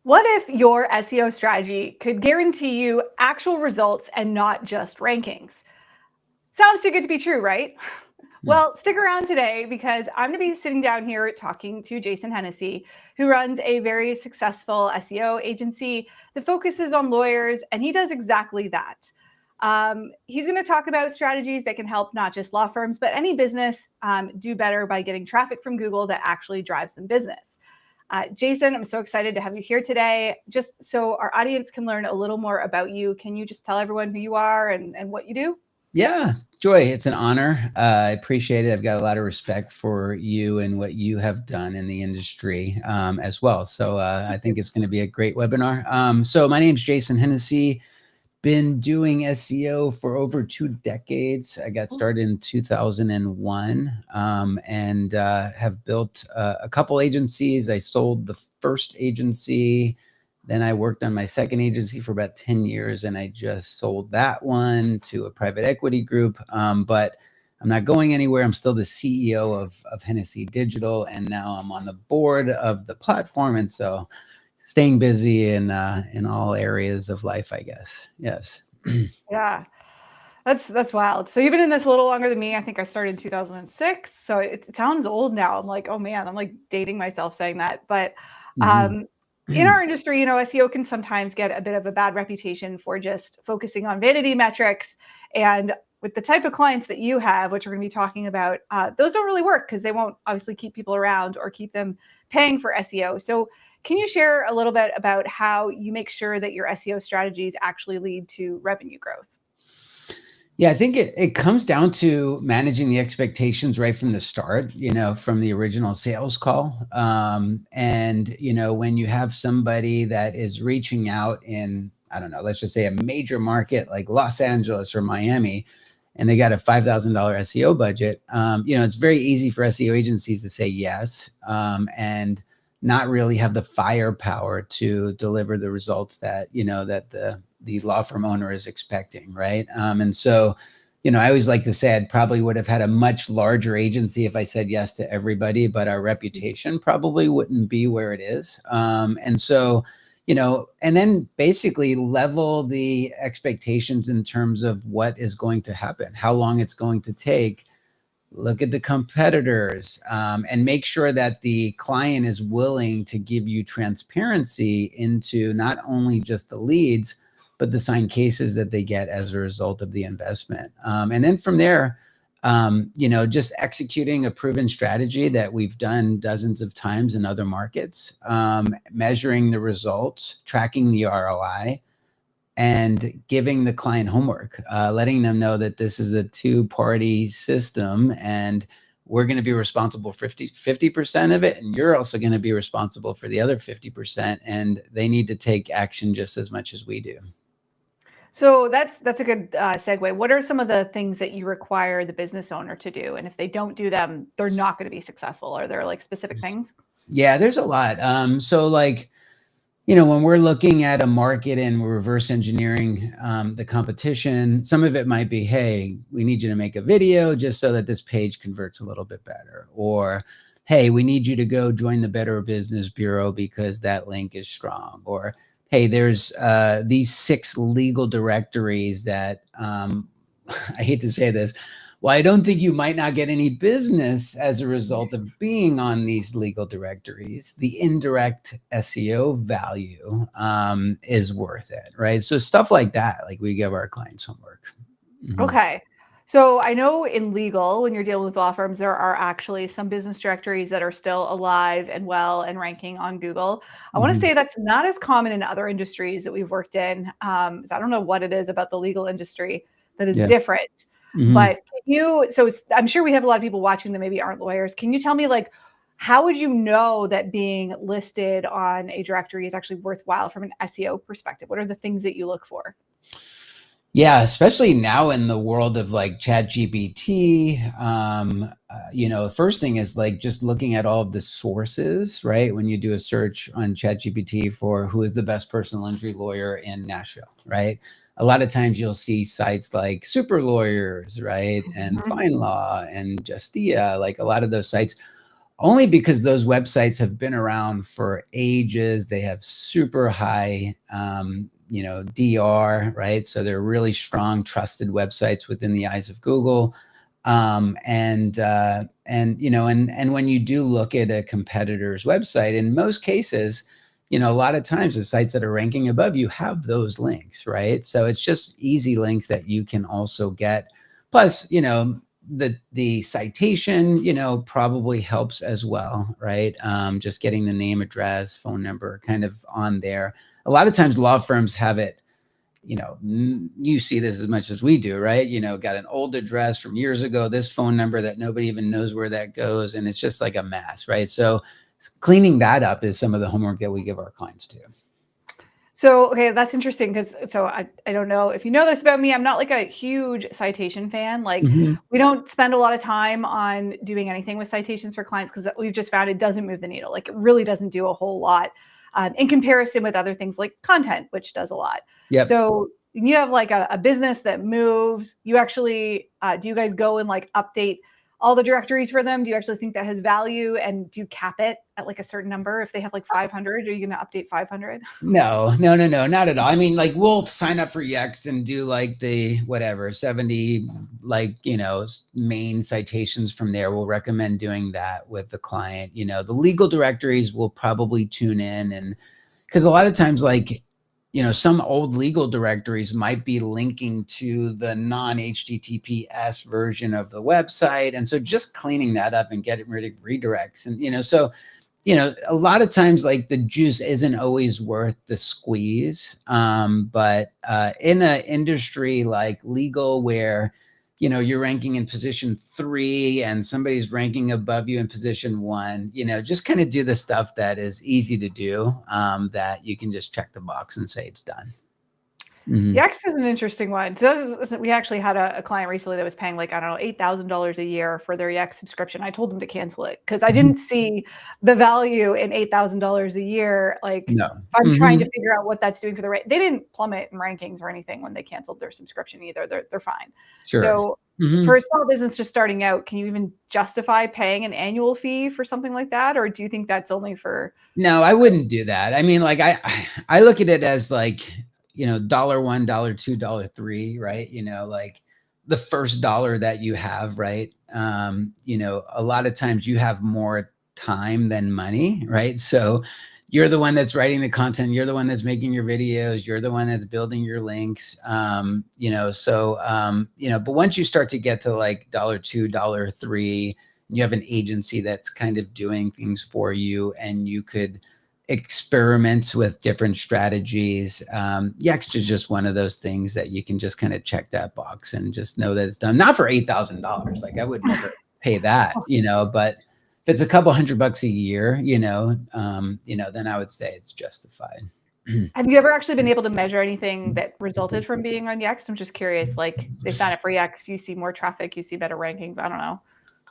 What if your SEO strategy could guarantee you actual results and not just rankings? Sounds too good to be true, right? Hmm. Well, stick around today because I'm going to be sitting down here talking to Jason Hennessey, who runs a very successful SEO agency that focuses on lawyers, and he does exactly that. He's going to talk about strategies that can help not just law firms, but any business do better by getting traffic from Google that actually drives them business. Jason, I'm so excited to have you here today. Just so our audience can learn a little more about you, can you just tell everyone who you are and what you do? Yeah, Joy, it's an honor. I appreciate it. I've got a lot of respect for you and what you have done in the industry as well. So I think it's going to be a great webinar. So my name's Jason Hennessey. Been doing SEO for over 2 decades. I got started in 2001 and have built a couple agencies. I sold the first agency. Then I worked on my second agency for about 10 years and I just sold that one to a private equity group. But I'm not going anywhere. I'm still the CEO of Hennessey Digital, and now I'm on the board of the platform. And so staying busy in all areas of life, I guess. Yes. Yeah, that's wild. So you've been in this a little longer than me. I think I started in 2006. So it sounds old now. I'm like, oh man, I'm like dating myself saying that. But Mhm. um, in our industry, SEO can sometimes get a bit of a bad reputation for just focusing on vanity metrics. And with the type of clients that you have, which we're going to be talking about, those don't really work because they won't obviously keep people around or keep them paying for SEO. So can you share a little bit about how you make sure that your SEO strategies actually lead to revenue growth? Yeah, I think it comes down to managing the expectations right from the start, from the original sales call. And, when you have somebody that is reaching out in, I don't know, let's just say a major market like Los Angeles or Miami, and they got a $5,000 SEO budget, it's very easy for SEO agencies to say yes, and not really have the firepower to deliver the results that, that the law firm owner is expecting, right? And so, I always like to say I'd probably would have had a much larger agency if I said yes to everybody, but our reputation probably wouldn't be where it is. And so, and then basically level the expectations in terms of what is going to happen, how long it's going to take. Look at the competitors, and make sure that the client is willing to give you transparency into not only just the leads, but the signed cases that they get as a result of the investment. And then from there, just executing a proven strategy that we've done dozens of times in other markets, measuring the results, tracking the ROI, and giving the client homework, letting them know that this is a two-party system and we're going to be responsible for 50% of it. And you're also going to be responsible for the other 50%. And they need to take action just as much as we do. So that's a good segue. What are some of the things that you require the business owner to do? And if they don't do them, they're not going to be successful. Are there like specific things? Yeah, there's a lot. So like, when we're looking at a market and we're reverse engineering the competition, some of it might be, hey, we need you to make a video just so that this page converts a little bit better. Or, hey, we need you to go join the Better Business Bureau because that link is strong. Or, hey, there's these 6 legal directories that, I hate to say this, well, I don't think you might not get any business as a result of being on these legal directories. The indirect SEO value is worth it, right? So stuff like that, like we give our clients homework. Mhm. Okay. So I know in legal, when you're dealing with law firms, there are actually some business directories that are still alive and well and ranking on Google. I want to Mhm. say that's not as common in other industries that we've worked in. So I don't know what it is about the legal industry that is Yeah. different. Mhm. But I'm sure we have a lot of people watching that maybe aren't lawyers. Can you tell me, like, how would you know that being listed on a directory is actually worthwhile from an SEO perspective? What are the things that you look for? Yeah, especially now in the world of like Chat GPT, first thing is like just looking at all of the sources, right? When you do a search on Chat GPT for who is the best personal injury lawyer in Nashville, right? A lot of times you'll see sites like Super Lawyers, right? And Mhm. Fine Law and Justia, like a lot of those sites only because those websites have been around for ages. They have super high, DR, right? So they're really strong, trusted websites within the eyes of Google. And when you do look at a competitor's website, in most cases, a lot of times the sites that are ranking above you have those links, right? So it's just easy links that you can also get. Plus, the citation, probably helps as well, right? Just getting the name, address, phone number kind of on there. A lot of times law firms have it, you see this as much as we do, right? Got an old address from years ago, this phone number that nobody even knows where that goes. And it's just like a mess, right? So cleaning that up is some of the homework that we give our clients to. So, okay, that's interesting because I don't know if you know this about me. I'm not like a huge citation fan. Like we don't spend a lot of time on doing anything with citations for clients because we've just found it doesn't move the needle. Like it really doesn't do a whole lot in comparison with other things like content, which does a lot. Yep. So you have like a business that moves. You actually, do you guys go and like update all the directories for them? Do you actually think that has value? And do you cap it at like a certain number? If they have like 500, are you going to update 500? No, not at all. I mean, like we'll sign up for Yext and do like the whatever 70, main citations from there. We'll recommend doing that with the client. The legal directories will probably tune in, and because a lot of times, like, some old legal directories might be linking to the non-HTTPS version of the website. And so just cleaning that up and getting rid of redirects. And, a lot of times like the juice isn't always worth the squeeze. But in an industry like legal where, you're ranking in position 3 and somebody's ranking above you in position 1, just kind of do the stuff that is easy to do, that you can just check the box and say it's done. Yext is an interesting one. So we actually had a client recently that was paying like, I don't know, $8,000 a year for their Yext subscription. I told them to cancel it because I didn't see the value in $8,000 a year. Like I'm trying to figure out what that's doing for the rate. They didn't plummet in rankings or anything when they canceled their subscription either. They're fine. Sure. So for a small business just starting out, can you even justify paying an annual fee for something like that? Or do you think that's only for? No, I wouldn't do that. I mean, like I look at it as like, $1, $2, $3, right? Like the first dollar that you have, right? A lot of times you have more time than money, right? So you're the one that's writing the content. You're the one that's making your videos. You're the one that's building your links. But once you start to get to like $2, $3, you have an agency that's kind of doing things for you, and you could experiment with different strategies. Yext is just one of those things that you can just kind of check that box and just know that it's done. Not for $8,000. Like I would never pay that, but if it's a couple $100 a year, then I would say it's justified. Have you ever actually been able to measure anything that resulted from being on Yext? I'm just curious, like they sign up for Yext, you see more traffic, you see better rankings. I don't know.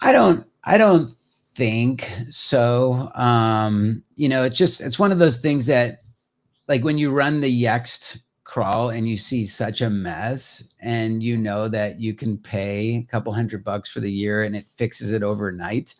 I don't think so. It's one of those things that like when you run the Yext crawl and you see such a mess and that you can pay a couple $100 for the year and it fixes it overnight,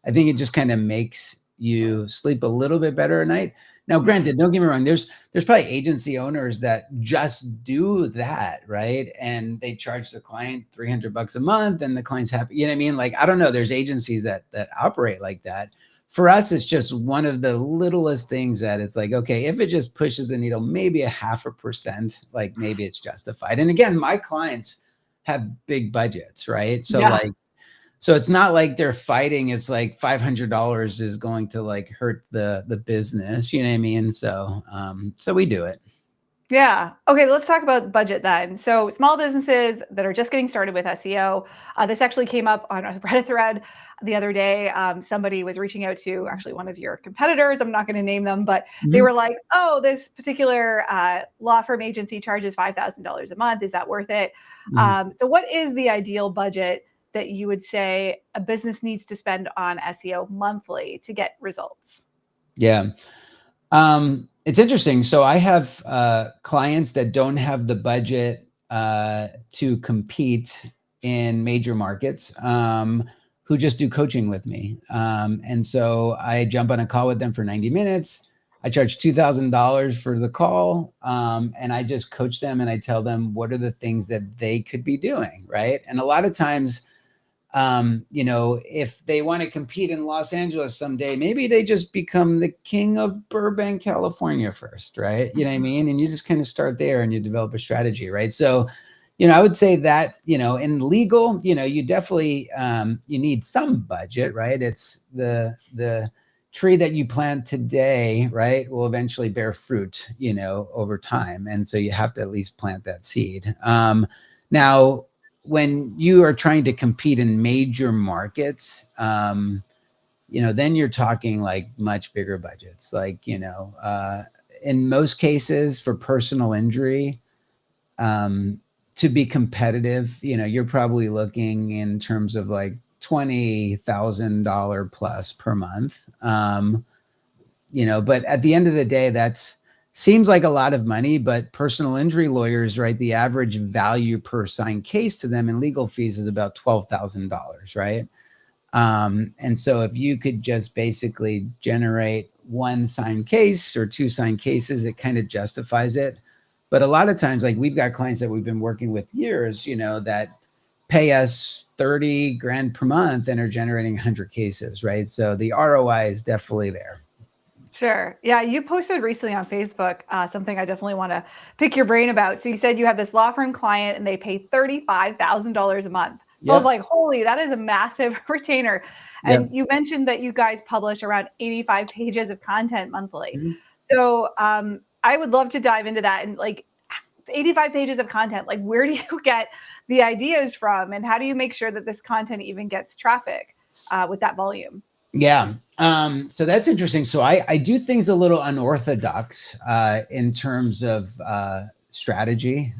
I think it just kind of makes you sleep a little bit better at night. Now, granted, don't get me wrong, there's probably agency owners that just do that, right? And they charge the client $300 a month and the client's happy. You know what I mean? Like, I don't know, there's agencies that operate like that. For us, it's just one of the littlest things that it's like, okay, if it just pushes the needle, maybe 0.5%, like maybe it's justified. And again, my clients have big budgets, right? So so it's not like they're fighting. It's like $500 is going to like hurt the business. You know what I mean? So we do it. Yeah. Okay. Let's talk about budget then. So small businesses that are just getting started with SEO. This actually came up on a Reddit thread the other day. Somebody was reaching out to actually one of your competitors. I'm not going to name them, but they were like, "Oh, this particular law firm agency charges $5,000 a month. Is that worth it?" So what is the ideal budget that you would say a business needs to spend on SEO monthly to get results? Yeah. It's interesting. So I have clients that don't have the budget to compete in major markets, who just do coaching with me. And so I jump on a call with them for 90 minutes. I charge $2,000 for the call. And I just coach them and I tell them what are the things that they could be doing, right? And a lot of times, if they want to compete in Los Angeles someday, maybe they just become the king of Burbank, California first, right? You know what I mean? And you just kind of start there and you develop a strategy, right? So, I would say that, in legal, you definitely, you need some budget, right? It's the tree that you plant today, right, will eventually bear fruit, over time. And so you have to at least plant that seed. Now, when you are trying to compete in major markets, then you're talking like much bigger budgets. Like, in most cases for personal injury, to be competitive, you're probably looking in terms of like $20,000 plus per month. But at the end of the day, that's seems like a lot of money, but personal injury lawyers, right? The average value per signed case to them in legal fees is about $12,000, right? And so if you could just basically generate one signed case or two signed cases, it kind of justifies it. But a lot of times, like we've got clients that we've been working with years, that pay us 30 grand per month and are generating 100 cases, right? So the ROI is definitely there. Sure. Yeah, you posted recently on Facebook something I definitely want to pick your brain about. So you said you have this law firm client and they pay $35,000 a month. So I was like, holy, that is a massive retainer. And you mentioned that you guys publish around 85 pages of content monthly. Mm-hmm. So I would love to dive into that and like 85 pages of content. Like, where do you get the ideas from? And how do you make sure that this content even gets traffic with that volume? Yeah. So that's interesting. So I do things a little unorthodox in terms of strategy.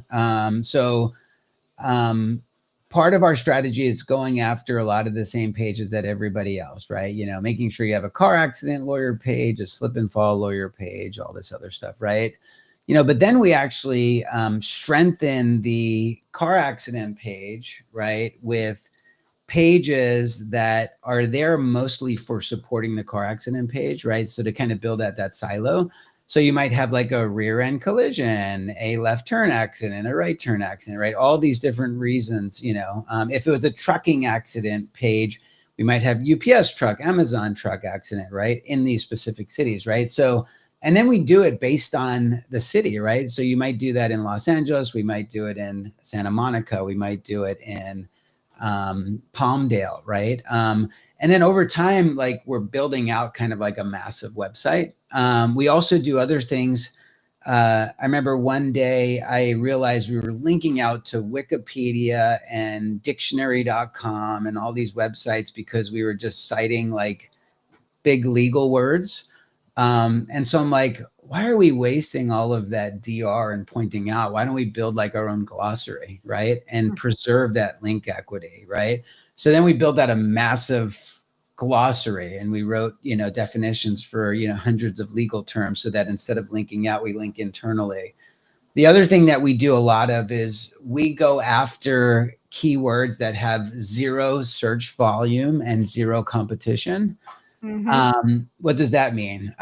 Part of our strategy is going after a lot of the same pages that everybody else, right? Making sure you have a car accident lawyer page, a slip and fall lawyer page, all this other stuff, right? But then we actually strengthen the car accident page, right, with pages that are there mostly for supporting the car accident page, right? So to kind of build that silo. So you might have like a rear end collision, a left turn accident, a right turn accident, right? All these different reasons, if it was a trucking accident page, we might have UPS truck, Amazon truck accident, right? In these specific cities, right? So, and then we do it based on the city, right? So you might do that in Los Angeles. We might do it in Santa Monica. We might do it in Palmdale, right? And then over time, like we're building out kind of like a massive website. We also do other things. I remember one day I realized we were linking out to Wikipedia and dictionary.com and all these websites because we were just citing like big legal words. And so I'm like, why are we wasting all of that DR and pointing out? Why don't we build like our own glossary, right? And preserve that link equity, right? So then we built out a massive glossary and we wrote, definitions for, hundreds of legal terms so that instead of linking out, we link internally. The other thing that we do a lot of is we go after keywords that have zero search volume and zero competition. What does that mean?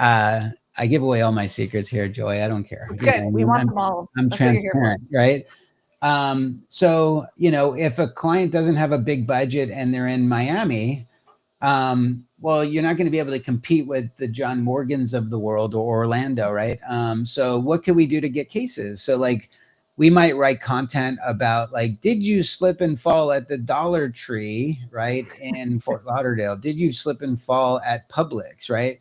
I give away all my secrets here, Joy. I don't care. It's good. We want them all. I'm transparent, right? So, if a client doesn't have a big budget and they're in Miami, well, you're not going to be able to compete with the John Morgans of the world or Orlando, right? So what can we do to get cases? So like we might write content about like, did you slip and fall at the Dollar Tree, right? In Fort Lauderdale? Did you slip and fall at Publix, right?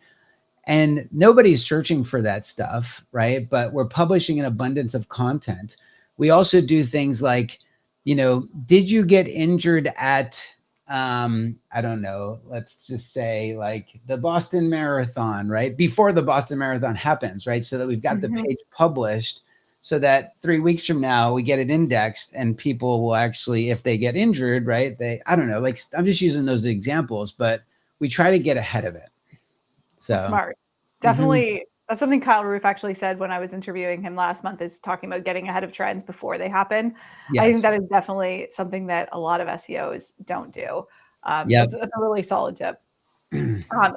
And nobody's searching for that stuff, right? But we're publishing an abundance of content. We also do things like, did you get injured at, I don't know, let's just say like the Boston Marathon, right? Before the Boston Marathon happens, right? So that we've got the page published so that 3 weeks from now we get it indexed and people will actually, if they get injured, right? I don't know, like I'm just using those examples, but we try to get ahead of it. So smart. Definitely. That's something Kyle Roof actually said when I was interviewing him last month, is talking about getting ahead of trends before they happen. Yes. I think that is definitely something that a lot of SEOs don't do. Yep. That's a really solid tip. How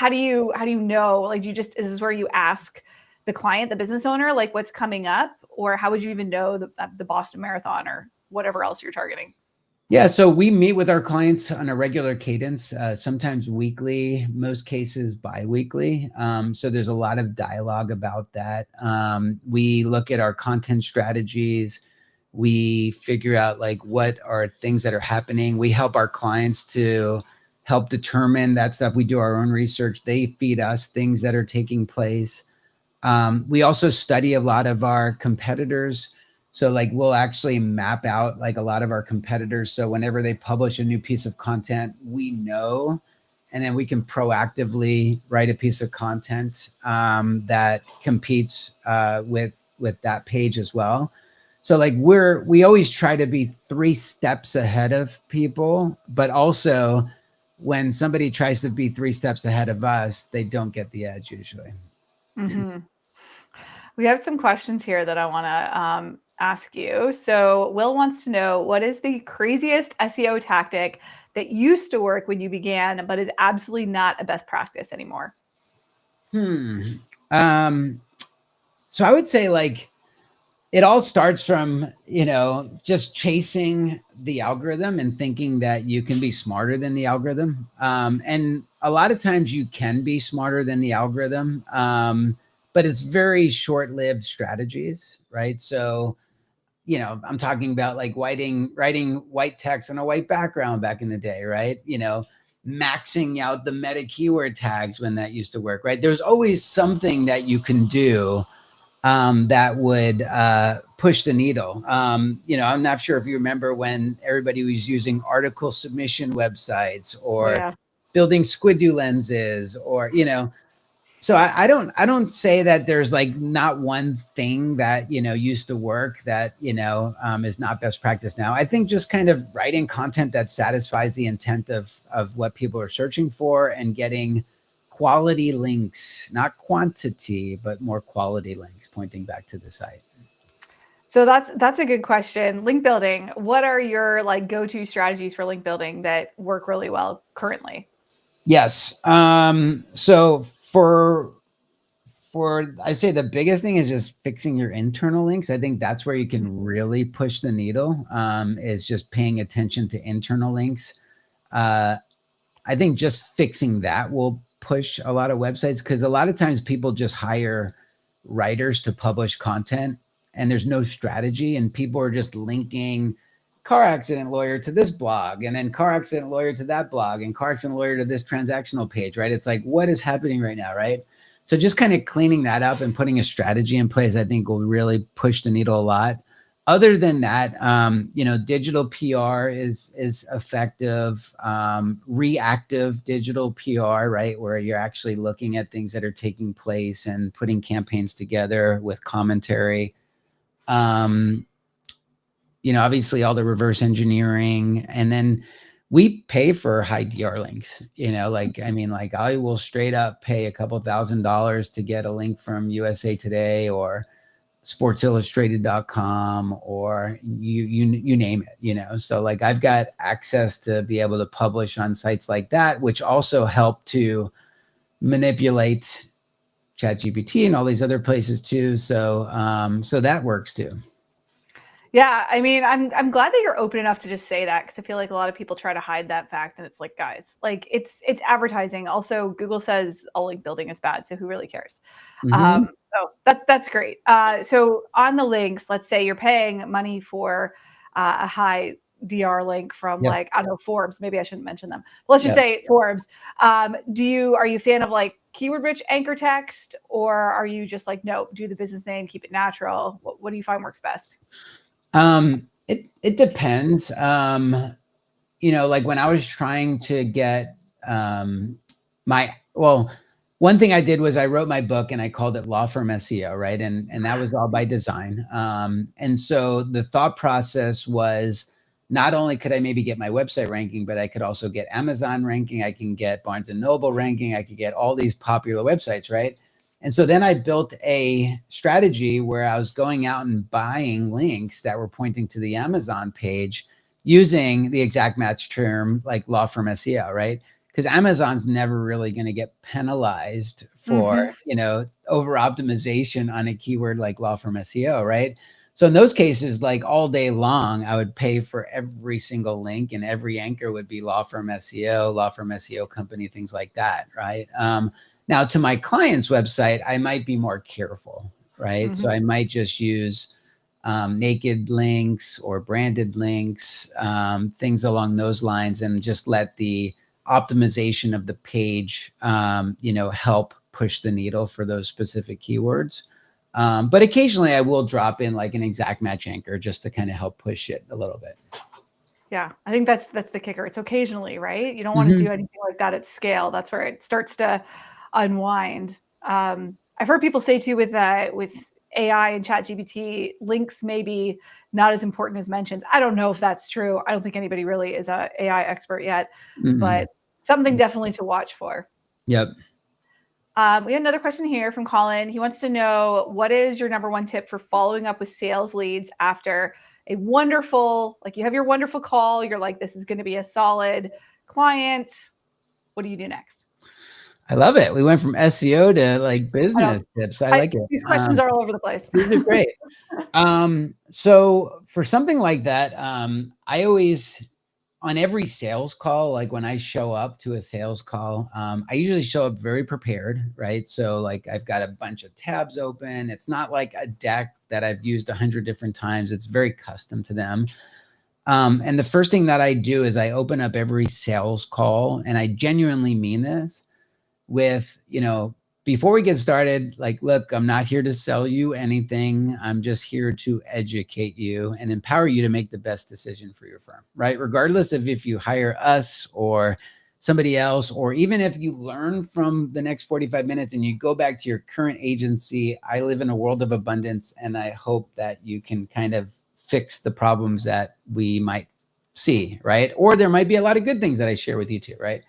do you know, like, is this where you ask the client, the business owner, like what's coming up, or how would you even know the Boston Marathon or whatever else you're targeting? Yeah, so we meet with our clients on a regular cadence, sometimes weekly, most cases bi-weekly. So there's a lot of dialogue about that. We look at our content strategies. We figure out like what are things that are happening. We help our clients to help determine that stuff. We do our own research. They feed us things that are taking place. We also study a lot of our competitors. So like we'll actually map out like a lot of our competitors. So whenever they publish a new piece of content, we know, and then we can proactively write a piece of content that competes with that page as well. So like we always try to be 3 steps ahead of people, but also when somebody tries to be 3 steps ahead of us, they don't get the edge usually. Mm-hmm. We have some questions here that I want to ask you. So Will wants to know, what is the craziest SEO tactic that used to work when you began, but is absolutely not a best practice anymore? So I would say like it all starts from, just chasing the algorithm and thinking that you can be smarter than the algorithm. And a lot of times you can be smarter than the algorithm, but it's very short-lived strategies, right? So, I'm talking about like writing white text on a white background back in the day, right? Maxing out the meta keyword tags when that used to work, right? There's always something that you can do that would push the needle. I'm not sure if you remember when everybody was using article submission websites Oh, or yeah. building squid-do lenses, or so I don't say that there's like not one thing that used to work that is not best practice now. I think just kind of writing content that satisfies the intent of what people are searching for, and getting quality links, not quantity, but more quality links pointing back to the site. So that's a good question. Link building. What are your like go-to strategies for link building that work really well currently? Yes. So for I say the biggest thing is just fixing your internal links. I think that's where you can really push the needle, is just paying attention to internal links. I think just fixing that will push a lot of websites, because a lot of times people just hire writers to publish content and there's no strategy, and people are just linking car accident lawyer to this blog, and then car accident lawyer to that blog, and car accident lawyer to this transactional page, right? It's like, what is happening right now, right? So just kind of cleaning that up and putting a strategy in place, I think will really push the needle a lot. Other than that, digital PR is effective. Reactive digital PR, right, where you're actually looking at things that are taking place and putting campaigns together with commentary. Obviously all the reverse engineering, and then we pay for high DR links. I will straight up pay a couple $1,000s to get a link from USA Today or sportsillustrated.com, or you name it, so like I've got access to be able to publish on sites like that, which also help to manipulate ChatGPT and all these other places too. So that works too. Yeah, I mean, I'm glad that you're open enough to just say that, because I feel like a lot of people try to hide that fact, and it's like, guys, like it's advertising. Also, Google says all link building is bad, so who really cares? Mm-hmm. So that's great. So on the links, let's say you're paying money for a high DR link from, Yep. like, I don't know, Forbes. Maybe I shouldn't mention them. But let's just Yep. say Forbes. Are you a fan of like keyword rich anchor text, or are you just like, no, do the business name, keep it natural? What do you find works best? It depends. Like when I was trying to get one thing I did was I wrote my book and I called it Law Firm SEO, right? And that was all by design. And so the thought process was, not only could I maybe get my website ranking, but I could also get Amazon ranking. I can get Barnes and Noble ranking. I could get all these popular websites, right? And so then I built a strategy where I was going out and buying links that were pointing to the Amazon page, using the exact match term like law firm SEO, right? Because Amazon's never really going to get penalized for, over optimization on a keyword like law firm SEO, right? So in those cases, like all day long, I would pay for every single link, and every anchor would be law firm SEO company, things like that, right? Now to my client's website, I might be more careful, right? So I might just use naked links or branded links, things along those lines, and just let the optimization of the page, help push the needle for those specific keywords. But occasionally I will drop in like an exact match anchor just to kind of help push it a little bit. Yeah, I think that's the kicker. It's occasionally, right? You don't want to do anything like that at scale. That's where it starts to unwind. I've heard people say too with AI and ChatGPT, links may be not as important as mentions. I don't know if that's true. I don't think anybody really is a AI expert yet, but something definitely to watch for. Yep. We had another question here from Colin. He wants to know, what is your number one tip for following up with sales leads after a wonderful, like you have your wonderful call, you're like, this is going to be a solid client. What do you do next? I love it. We went from SEO to like business tips. I like it. These questions are all over the place. These are great. So for something like that, I always, on every sales call, like when I show up to a sales call, I usually show up very prepared, right? So like I've got a bunch of tabs open. It's not like a deck that I've used 100 different times. It's very custom to them. And the first thing that I do is I open up every sales call, and I genuinely mean this with, before we get started, like, look, I'm not here to sell you anything. I'm just here to educate you and empower you to make the best decision for your firm, right? Regardless of if you hire us or somebody else, or even if you learn from the next 45 minutes and you go back to your current agency, I live in a world of abundance, and I hope that you can kind of fix the problems that we might see, right? Or there might be a lot of good things that I share with you too, right?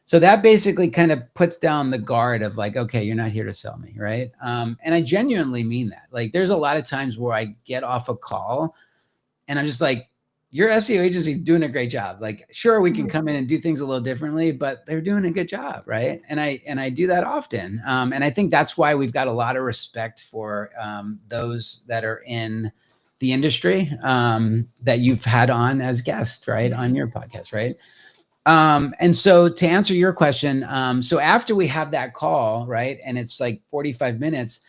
So that basically kind of puts down the guard of like, okay, you're not here to sell me, right? And I genuinely mean that. Like, there's a lot of times where I get off a call and I'm just like, your SEO agency is doing a great job. Like, sure, we can come in and do things a little differently, but they're doing a good job, right? And I do that often. And I think that's why we've got a lot of respect for those that are in the industry that you've had on as guests, right? On your podcast, right? And so to answer your question, so after we have that call, right, and it's like 45 minutes,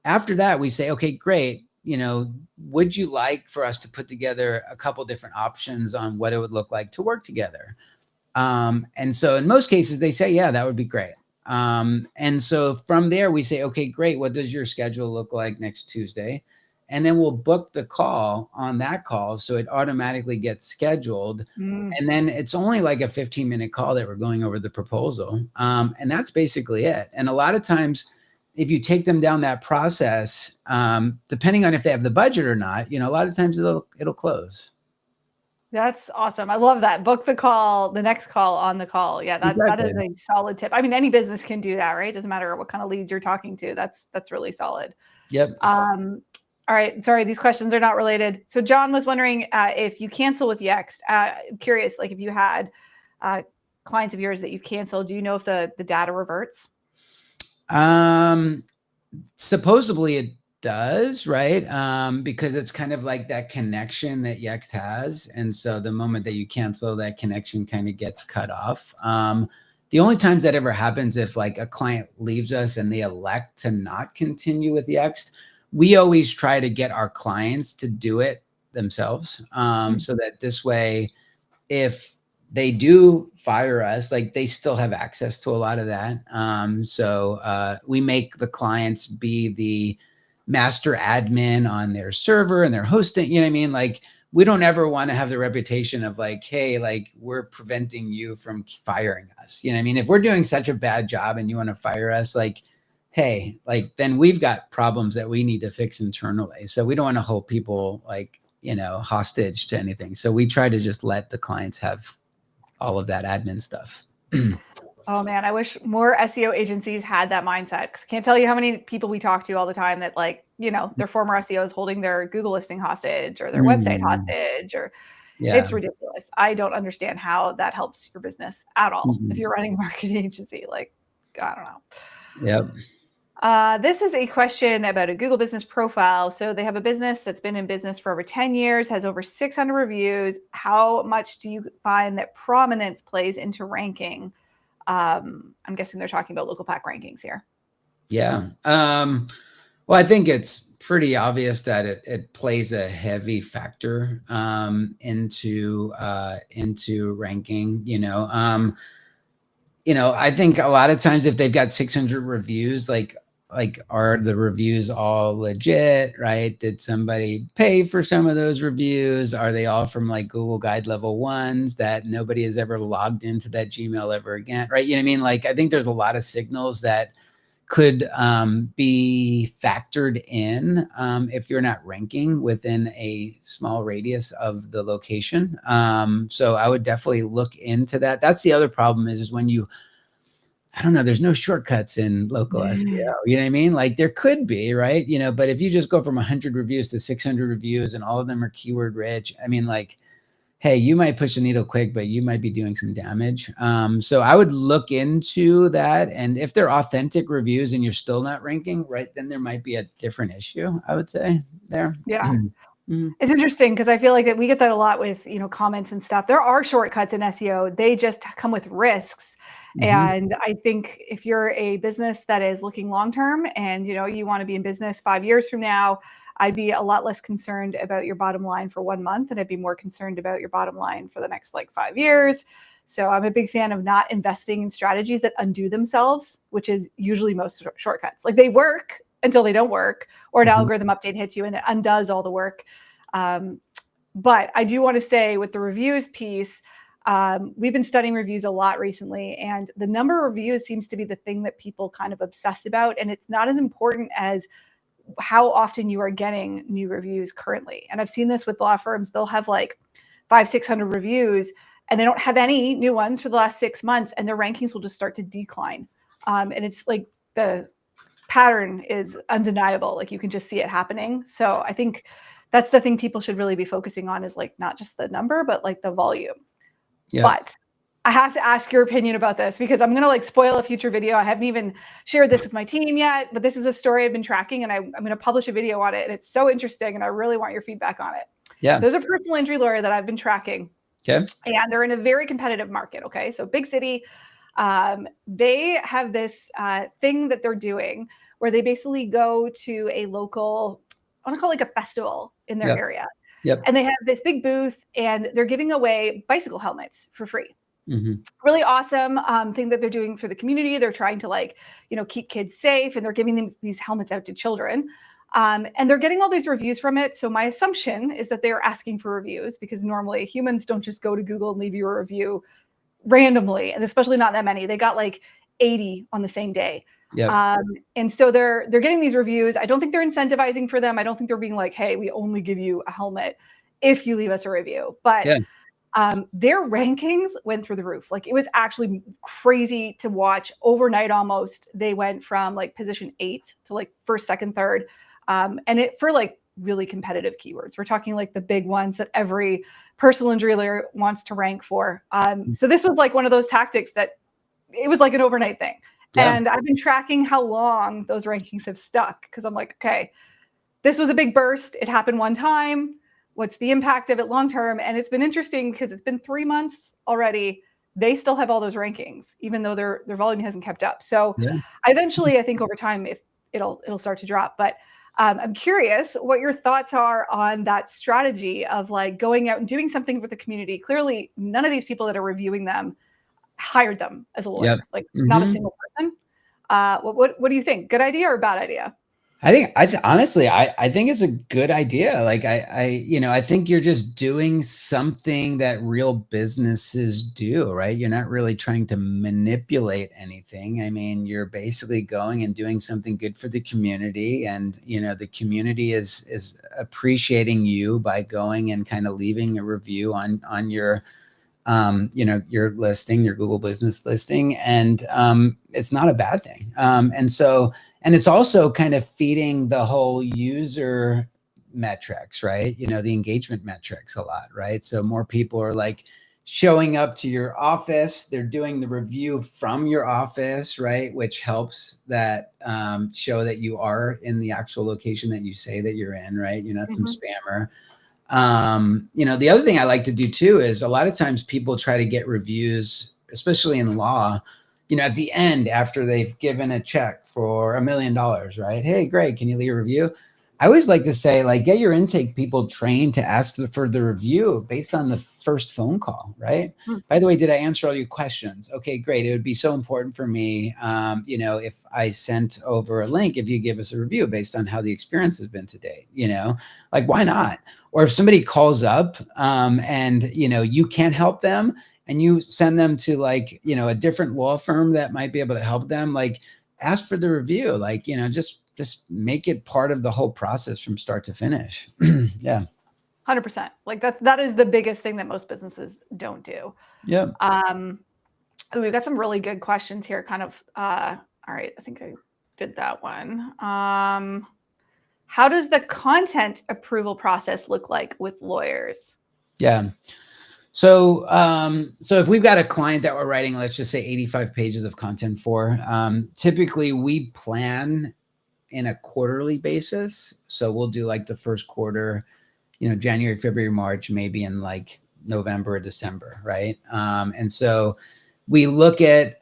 after that, we say, okay, great. Would you like for us to put together a couple different options on what it would look like to work together? And so in most cases, they say, yeah, that would be great. And so from there, we say, okay, great. What does your schedule look like next Tuesday? And then we'll book the call on that call, so it automatically gets scheduled. And then it's only like a 15-minute call that we're going over the proposal. And that's basically it. And a lot of times, if you take them down that process, depending on if they have the budget or not, a lot of times it'll close. That's awesome. I love that. Book the call, the next call on the call. Yeah, that is a solid tip. I mean, any business can do that, right? Doesn't matter what kind of leads you're talking to. That's really solid. Yep. All right. Sorry, these questions are not related. So John was wondering if you cancel with Yext. Curious, like if you had clients of yours that you've canceled, do you know if the data reverts? Supposedly it does, right? Because it's kind of like that connection that Yext has. And so the moment that you cancel, that connection kind of gets cut off. The only times that ever happens if like a client leaves us and they elect to not continue with Yext, we always try to get our clients to do it themselves. So that this way, if they do fire us, like they still have access to a lot of that. So we make the clients be the master admin on their server and their hosting. You know what I mean? Like, we don't ever want to have the reputation of like, hey, like we're preventing you from firing us. You know what I mean? If we're doing such a bad job and you want to fire us, like, hey, like then we've got problems that we need to fix internally. So we don't want to hold people like, hostage to anything. So we try to just let the clients have all of that admin stuff. Oh man, I wish more SEO agencies had that mindset. 'Cause I can't tell you how many people we talk to all the time that like, their former SEO is holding their Google listing hostage or their website hostage, or Yeah. It's ridiculous. I don't understand how that helps your business at all. If you're running a marketing agency, like, I don't know. Yep. This is a question about a Google business profile. So they have a business that's been in business for over 10 years, has over 600 reviews. How much do you find that prominence plays into ranking? I'm guessing they're talking about local pack rankings here. Yeah. Well, I think it's pretty obvious that it plays a heavy factor into ranking. I think a lot of times if they've got 600 reviews, like are the reviews all legit, right? Did somebody pay for some of those reviews? Are they all from like Google Guide level ones that nobody has ever logged into that Gmail ever again, right? You know what I mean? Like, I think there's a lot of signals that could be factored in if you're not ranking within a small radius of the location. So I would definitely look into that. That's the other problem is when I don't know, there's no shortcuts in local SEO. You know what I mean? Like there could be, right? But if you just go from 100 reviews to 600 reviews and all of them are keyword rich, I mean, like, hey, you might push the needle quick, but you might be doing some damage. So I would look into that. And if they're authentic reviews and you're still not ranking, right, then there might be a different issue, I would say there. Yeah. It's interesting because I feel like that we get that a lot with, comments and stuff. There are shortcuts in SEO. They just come with risks. And I think if you're a business that is looking long-term and, you want to be in business 5 years from now, I'd be a lot less concerned about your bottom line for 1 month, and I'd be more concerned about your bottom line for the next 5 years. So I'm a big fan of not investing in strategies that undo themselves, which is usually most shortcuts. Like they work until they don't work, or an algorithm update hits you and it undoes all the work. But I do want to say with the reviews piece, we've been studying reviews a lot recently, and the number of reviews seems to be the thing that people kind of obsess about. And it's not as important as how often you are getting new reviews currently. And I've seen this with law firms. They'll have 500-600 reviews and they don't have any new ones for the last 6 months, and their rankings will just start to decline. And it's like the pattern is undeniable. Like you can just see it happening. So I think that's the thing people should really be focusing on is not just the number, but the volume. Yeah. But I have to ask your opinion about this because I'm going to spoil a future video. I haven't even shared this with my team yet, but this is a story I've been tracking and I'm going to publish a video on it. And it's so interesting and I really want your feedback on it. Yeah. So there's a personal injury lawyer that I've been tracking. Okay. And they're in a very competitive market. Okay. So big city. They have this thing that they're doing where they basically go to a local, I want to call it a festival in their area. Yep. And they have this big booth and they're giving away bicycle helmets for free. Really awesome thing that they're doing for the community. They're trying to keep kids safe, and they're giving them these helmets out to children. And they're getting all these reviews from it. So my assumption is that they're asking for reviews because normally humans don't just go to Google and leave you a review randomly, and especially not that many. They got 80 on the same day. Yeah. And so they're getting these reviews. I don't think they're incentivizing for them. I don't think they're being like, hey, we only give you a helmet if you leave us a review. But their rankings went through the roof. It was actually crazy to watch overnight almost. They went from position 8 to first, second, third. And it for really competitive keywords. We're talking the big ones that every personal injury lawyer wants to rank for. So this was one of those tactics that it was an overnight thing. Yeah. And I've been tracking how long those rankings have stuck because I'm okay, this was a big burst. It happened one time. What's the impact of it long term? And it's been interesting because it's been 3 months already. They still have all those rankings, even though their volume hasn't kept up. So eventually, I think over time, if it'll start to drop. But I'm curious what your thoughts are on that strategy of going out and doing something for the community. Clearly, none of these people that are reviewing them hired them as a lawyer, not a single person. What do you think? Good idea or bad idea? Honestly, I think it's a good idea. I think you're just doing something that real businesses do, right? You're not really trying to manipulate anything. I mean, you're basically going and doing something good for the community, and the community is appreciating you by going and kind of leaving a review on your your listing, your Google business listing. And it's not a bad thing. And it's also kind of feeding the whole user metrics, right? The engagement metrics a lot, right? So more people are like showing up to your office, they're doing the review from your office, right? Which helps that show that you are in the actual location that you say that you're in, right? You're not some spammer. The other thing I like to do too is a lot of times people try to get reviews, especially in law, at the end after they've given a check for $1 million, right? Hey, Greg, can you leave a review? I always like to say, like, get your intake people trained to ask for the review based on the first phone call, right? By the way, did I answer all your questions? Okay, great. It would be so important for me, if I sent over a link, if you give us a review based on how the experience has been to date, like, why not? Or if somebody calls up and, you can't help them and you send them to like, a different law firm that might be able to help them, like, ask for the review, like, just make it part of the whole process from start to finish. Yeah. 100%. Like that is the biggest thing that most businesses don't do. Yeah. We've got some really good questions here. Kind of, all right. I think I did that one. How does the content approval process look like with lawyers? Yeah. So if we've got a client that we're writing, let's just say 85 pages of content for, typically we plan in a quarterly basis. So we'll do like the first quarter, January, February, March, maybe in like November or December, right? And so we look at,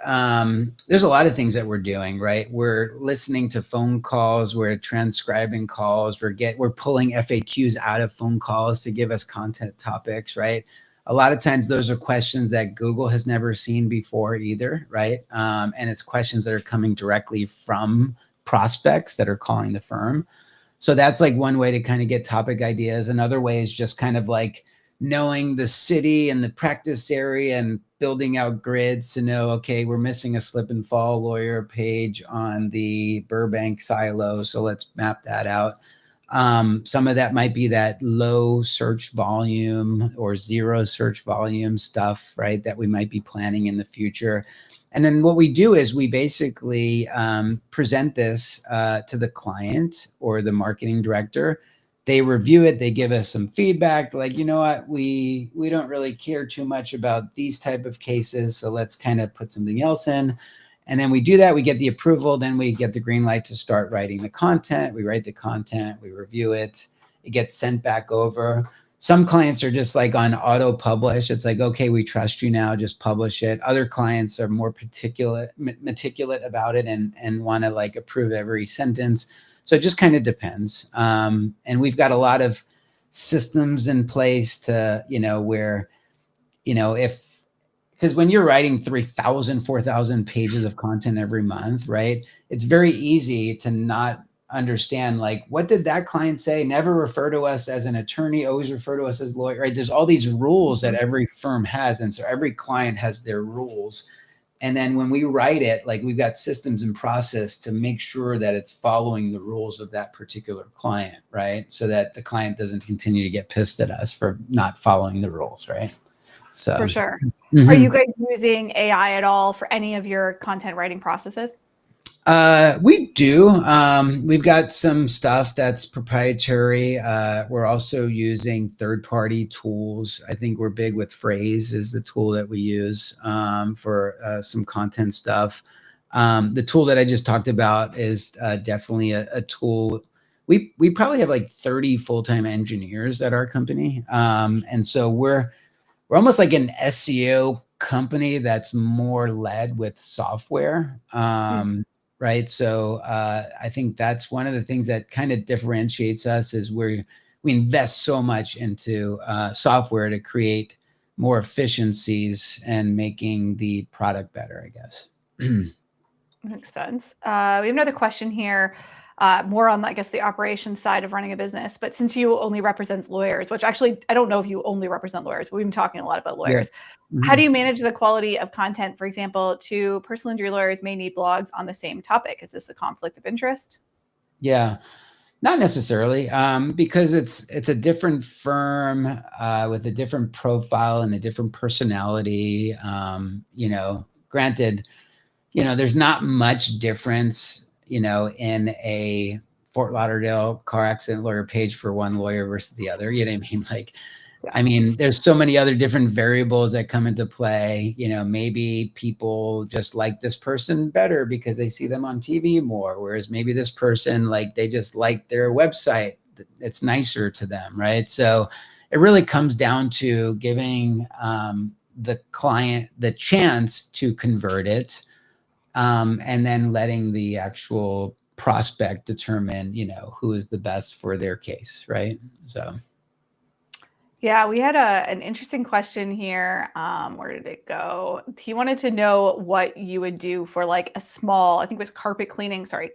there's a lot of things that we're doing, right? We're listening to phone calls, we're transcribing calls, we're pulling FAQs out of phone calls to give us content topics, right? A lot of times those are questions that Google has never seen before either, right? And it's questions that are coming directly from prospects that are calling the firm. So that's like one way to kind of get topic ideas. Another way is just kind of like knowing the city and the practice area and building out grids to know, okay, we're missing a slip and fall lawyer page on the Burbank silo. So let's map that out. Some of that might be that low search volume or zero search volume stuff, right? That we might be planning in the future. And then what we do is we basically present this to the client or the marketing director. They review it. They give us some feedback. Like, you know what, we don't really care too much about these type of cases. So let's kind of put something else in. And then we do that. We get the approval. Then we get the green light to start writing the content. We write the content. We review it. It gets sent back over. Some clients are just like on auto publish. It's like, okay, we trust you now, just publish it. Other clients are more meticulous about it and want to like approve every sentence. So it just kind of depends. And we've got a lot of systems in place to, where, because when you're writing 3,000, 4,000 pages of content every month, right? It's very easy to not understand, like, what did that client say? Never refer to us as an attorney, always refer to us as lawyer, right? There's all these rules that every firm has. And so every client has their rules. And then when we write it, like, we've got systems and process to make sure that it's following the rules of that particular client, right? So that the client doesn't continue to get pissed at us for not following the rules, right? So for sure. Are you guys using AI at all for any of your content writing processes? We do. We've got some stuff that's proprietary. We're also using third-party tools. I think we're big with Phrase is the tool that we use for some content stuff. The tool that I just talked about is definitely a tool. We probably have like 30 full-time engineers at our company. And so we're almost like an SEO company that's more led with software. Right. So I think that's one of the things that kind of differentiates us is we invest so much into software to create more efficiencies and making the product better, I guess. Makes sense. We have another question here, more on, I guess, the operations side of running a business. But since you only represent lawyers, which actually, I don't know if you only represent lawyers, but we've been talking a lot about lawyers. Yeah. How do you manage the quality of content? For example, two personal injury lawyers may need blogs on the same topic. Is this a conflict of interest? Yeah, not necessarily, because it's a different firm with a different profile and a different personality. Granted, there's not much difference, in a Fort Lauderdale car accident lawyer page for one lawyer versus the other. You know what I mean? Like, Yeah. I mean, there's so many other different variables that come into play. You know, maybe people just like this person better because they see them on TV more, whereas maybe this person, like, they just like their website. It's nicer to them, right? So it really comes down to giving the client the chance to convert it, and then letting the actual prospect determine, you know, who is the best for their case, right? So. Yeah, we had an interesting question here. Where did it go? He wanted to know what you would do for like a small, I think it was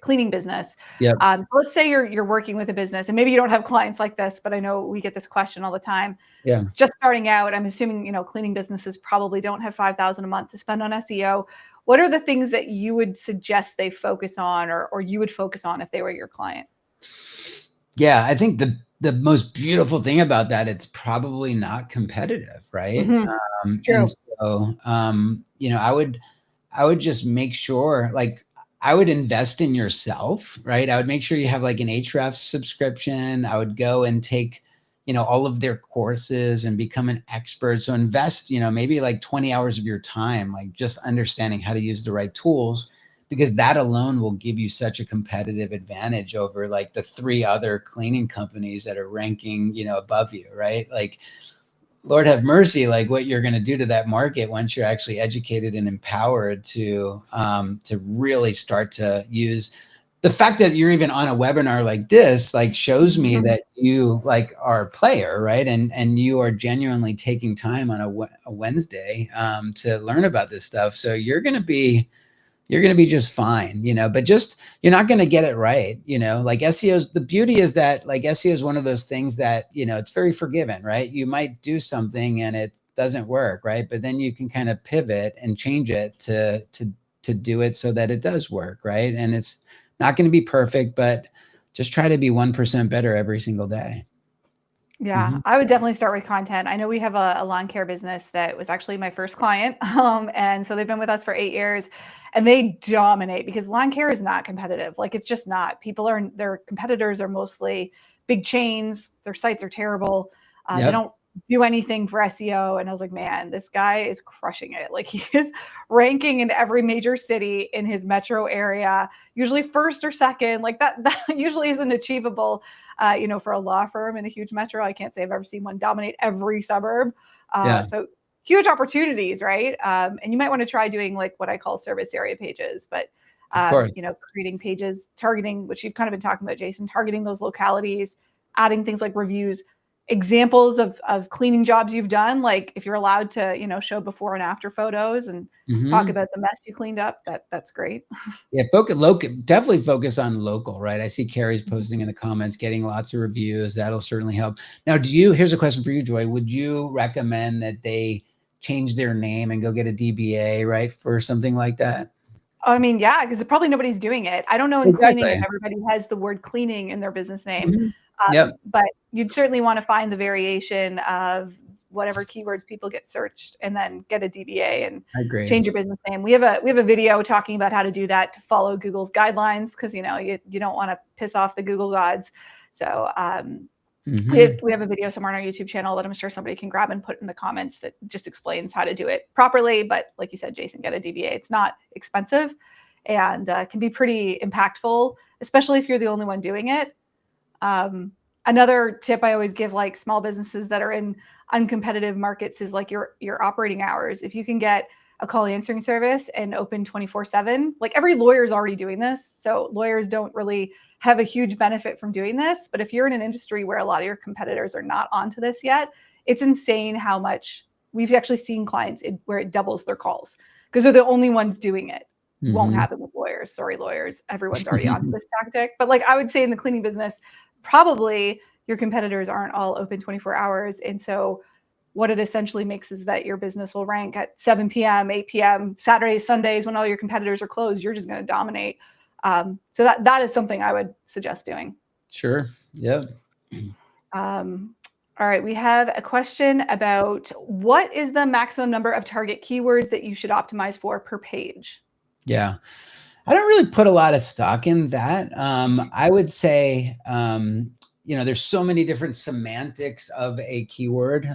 cleaning business. Yep. Let's say you're working with a business, and maybe you don't have clients like this, but I know we get this question all the time. Yeah. Just starting out, I'm assuming, you know, cleaning businesses probably don't have 5,000 a month to spend on SEO. What are the things that you would suggest they focus on, or you would focus on if they were your client? Yeah, I think the most beautiful thing about that, it's probably not competitive, right? It's And true. so, you know, I would just make sure, like, I would invest in yourself, right? I would make sure you have like an Ahrefs subscription. I would go and take, you know, all of their courses and become an expert. So invest, you know, maybe like 20 hours of your time, like just understanding how to use the right tools, because that alone will give you such a competitive advantage over like the 3 other cleaning companies that are ranking, you know, above you, right? Like, Lord have mercy, like what you're going to do to that market once you're actually educated and empowered to really start to use. The fact that you're even on a webinar like this, like, shows me that you like are a player, right? And you are genuinely taking time on a Wednesday to learn about this stuff. So you're going to be just fine, you know, but just, you're not going to get it right. You know, like SEO's, the beauty is that like SEO is one of those things that, you know, it's very forgiving, right? You might do something and it doesn't work, right? But then you can kind of pivot and change it to do it so that it does work, right? And it's not going to be perfect, but just try to be 1% better every single day. Yeah, I would definitely start with content. I know we have a lawn care business that was actually my first client. And so they've been with us for 8 years, and they dominate because lawn care is not competitive. Like, it's just not. Their competitors are mostly big chains. Their sites are terrible. They Yep. don't do anything for SEO. And I was like, man, this guy is crushing it. Like, he is ranking in every major city in his metro area, usually first or second. Like, that usually isn't achievable. You know, for a law firm in a huge metro. I can't say I've ever seen one dominate every suburb. Yeah. So huge opportunities, right? And you might want to try doing like what I call service area pages, but Of course. you know, creating pages, targeting, which you've kind of been talking about, Jason, targeting those localities, adding things like reviews, examples of cleaning jobs you've done. Like, if you're allowed to, you know, show before and after photos and talk about the mess you cleaned up, that's great. Yeah, definitely focus on local, right? I see Carrie's posting in the comments, getting lots of reviews. That'll certainly help. Now, here's a question for you, Joy. Would you recommend that they change their name and go get a DBA, right, for something like that? I mean, yeah, because probably nobody's doing it. I don't know in cleaning if Exactly. everybody has the word cleaning in their business name, Mhm. Yep. but you'd certainly want to find the variation of whatever keywords people get searched, and then get a DBA and I agree. change your business name. We have a video talking about how to do that to follow Google's guidelines, because you know you don't want to piss off the Google gods. So we have a video somewhere on our YouTube channel that I'm sure somebody can grab and put in the comments that just explains how to do it properly. But like you said, Jason, get a DBA. It's not expensive, and can be pretty impactful, especially if you're the only one doing it. Another tip I always give like small businesses that are in uncompetitive markets is like your operating hours. If you can get a call answering service and open 24/7, like every lawyer is already doing this. So lawyers don't really have a huge benefit from doing this. But if you're in an industry where a lot of your competitors are not onto this yet, it's insane how much we've actually seen clients where it doubles their calls because they're the only ones doing it. Won't happen with lawyers. Sorry, lawyers. Everyone's already onto this tactic. But like I would say in the cleaning business, probably your competitors aren't all open 24 hours. And so what it essentially makes is that your business will rank at 7 p.m., 8 p.m., Saturdays, Sundays, when all your competitors are closed. You're just going to dominate. So that is something I would suggest doing. Sure. Yep. All right. We have a question about what is the maximum number of target keywords that you should optimize for per page? Yeah. I don't really put a lot of stock in that. I would say, there's so many different semantics of a keyword.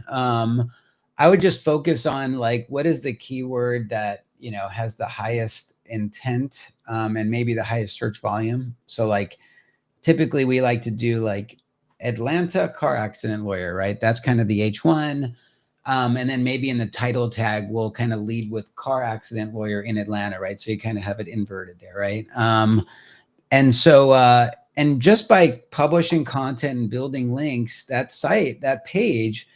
I would just focus on like, what is the keyword that, has the highest intent, and maybe the highest search volume. So like, typically we like to do like Atlanta car accident lawyer, right? That's kind of the H1. And then maybe in the title tag, we'll kind of lead with car accident lawyer in Atlanta, right? So you kind of have it inverted there, right? And so, and just by publishing content and building links, that site, that page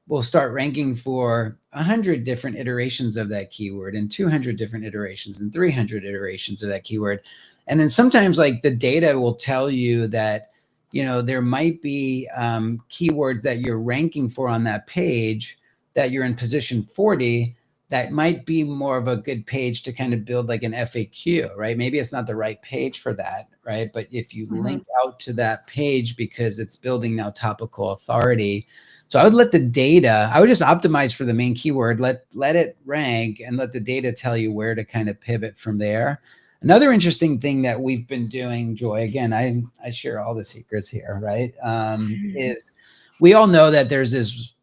will start ranking for 100 different iterations of that keyword and 200 different iterations and 300 iterations of that keyword. And then sometimes like the data will tell you that, there might be keywords that you're ranking for on that page that you're in position 40 that might be more of a good page to kind of build like an FAQ, right? Maybe it's not the right page for that, right? But if you link out to that page because it's building now topical authority. So I would let the data, I would just optimize for the main keyword, let it rank and let the data tell you where to kind of pivot from there. Another interesting thing that we've been doing, Joy, again, I share all the secrets here, right? Is we all know that there's this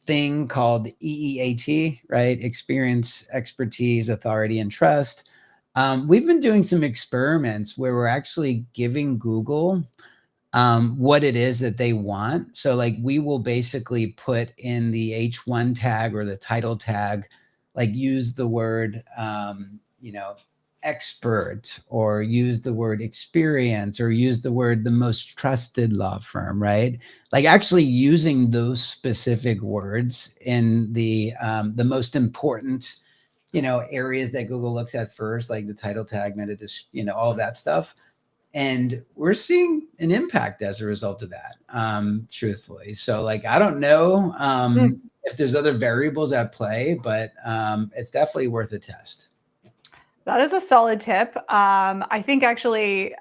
thing called EEAT, right? Experience, expertise, authority, and trust. We've been doing some experiments where we're actually giving Google what it is that they want. So like we will basically put in the H1 tag or the title tag, like use the word, expert, or use the word experience, or use the word the most trusted law firm, right? Like actually using those specific words in the most important, areas that Google looks at first, like the title tag, meta, all of that stuff. And we're seeing an impact as a result of that, truthfully. So like, I don't know if there's other variables at play, but it's definitely worth a test. That is a solid tip. I think actually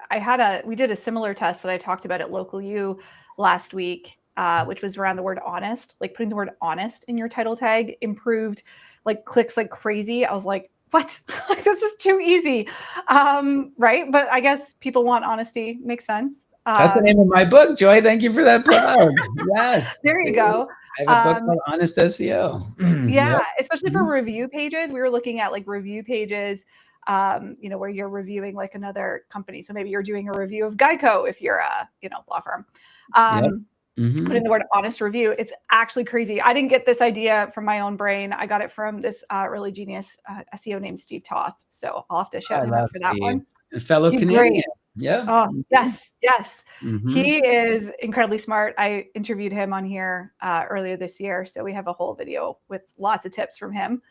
we did a similar test that I talked about at Local U last week, which was around the word honest. Like putting the word honest in your title tag improved like clicks like crazy. I was like, what? Like, this is too easy. Right. But I guess people want honesty. Makes sense. That's the name of my book, Joy. Thank you for that plug. Yes. There you go. I have a book called Honest SEO. Yeah, Yep. especially for review pages. We were looking at like review pages, where you're reviewing like another company. So maybe you're doing a review of Geico if you're a, law firm. Yep. Put in the word honest review. It's actually crazy. I didn't get this idea from my own brain. I got it from this really genius SEO named Steve Toth. So I'll have to shout him out for that one. A fellow He's Canadian. great. Yeah. Oh, yes. He is incredibly smart. I interviewed him on here earlier this year. So we have a whole video with lots of tips from him.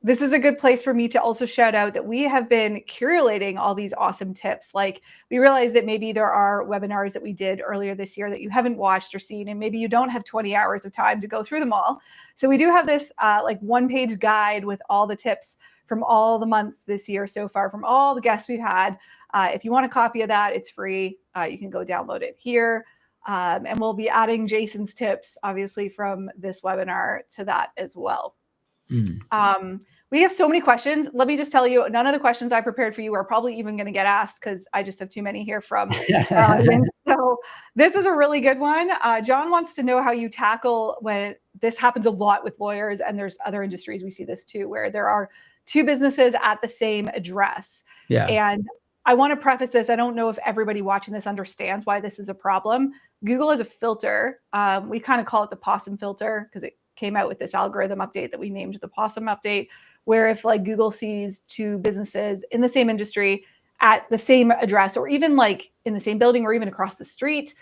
This is a good place for me to also shout out that we have been curating all these awesome tips. Like we realized that maybe there are webinars that we did earlier this year that you haven't watched or seen, and maybe you don't have 20 hours of time to go through them all. So we do have this like one-page guide with all the tips from all the months this year so far, from all the guests we've had. If you want a copy of that, it's free. You can go download it here. And we'll be adding Jason's tips, obviously, from this webinar to that as well. We have so many questions. Let me just tell you, none of the questions I prepared for you are probably even going to get asked because I just have too many here from So this is a really good one. John wants to know how you tackle when this happens a lot with lawyers, and there's other industries we see this too, where there are two businesses at the same address. Yeah. And I want to preface this. I don't know if everybody watching this understands why this is a problem. Google is a filter. We kind of call it the possum filter because it came out with this algorithm update that we named the possum update, where if like Google sees two businesses in the same industry at the same address, or even like in the same building or even across the street,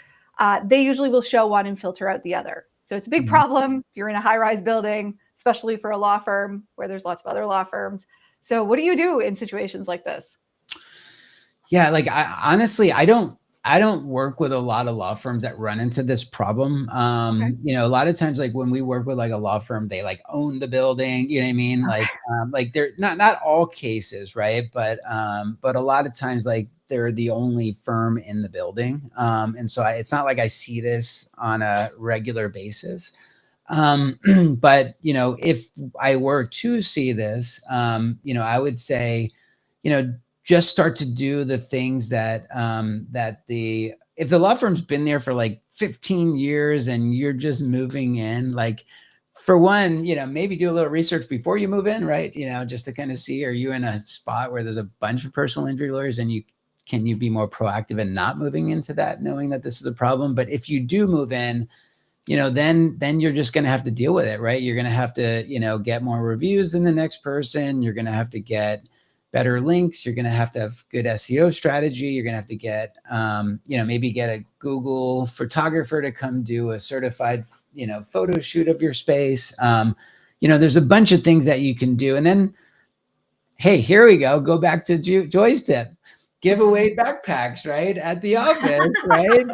they usually will show one and filter out the other. So it's a big problem if you're in a high-rise building, especially for a law firm where there's lots of other law firms. So what do you do in situations like this? Yeah, like honestly, I don't work with a lot of law firms that run into this problem. A lot of times, like when we work with like a law firm, they like own the building, you know what I mean? Like they're not all cases, right? But a lot of times, like they're the only firm in the building. And so it's not like I see this on a regular basis. But, if I were to see this, I would say, just start to do the things that if the law firm's been there for like 15 years and you're just moving in, like, for one, maybe do a little research before you move in, right? Just to kind of see, are you in a spot where there's a bunch of personal injury lawyers, and can you be more proactive in not moving into that, knowing that this is a problem? But if you do move in, then you're just going to have to deal with it, right? You're going to have to, get more reviews than the next person. You're going to have to get better links. You're going to have good SEO strategy. You're going to have to get, maybe get a Google photographer to come do a certified, photo shoot of your space. There's a bunch of things that you can do. And then, hey, here we go back to Joy's tip. Give away backpacks, right, at the office, right?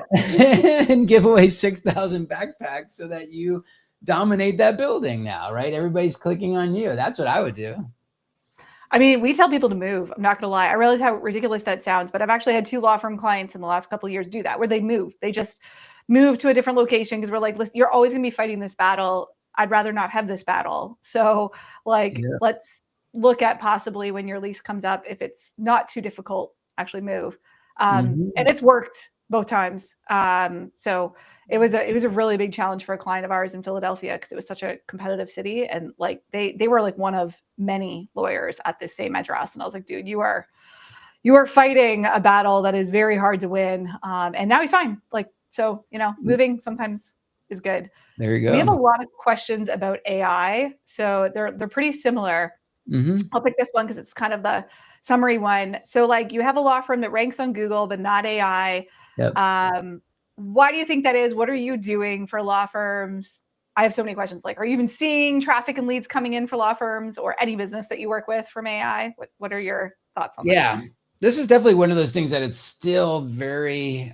And give away 6,000 backpacks so that you dominate that building now, right? Everybody's clicking on you. That's what I would do. I mean, we tell people to move. I'm not going to lie. I realize how ridiculous that sounds, but I've actually had 2 law firm clients in the last couple of years do that, where they move. They just move to a different location because we're like, listen, you're always going to be fighting this battle. I'd rather not have this battle. So let's look at possibly when your lease comes up, if it's not too difficult, actually move. And it's worked both times. So it was a really big challenge for a client of ours in Philadelphia because it was such a competitive city. And like they were like one of many lawyers at this same address. And I was like, dude, you are fighting a battle that is very hard to win. And now he's fine. So, moving sometimes is good. There you go. We have a lot of questions about AI. So they're pretty similar. I'll pick this one because it's kind of the summary one. So you have a law firm that ranks on Google, but not AI. Yep. Why do you think that is? What are you doing for law firms? I have so many questions. Are you even seeing traffic and leads coming in for law firms or any business that you work with from AI? What are your thoughts on that? This is definitely one of those things that it's still very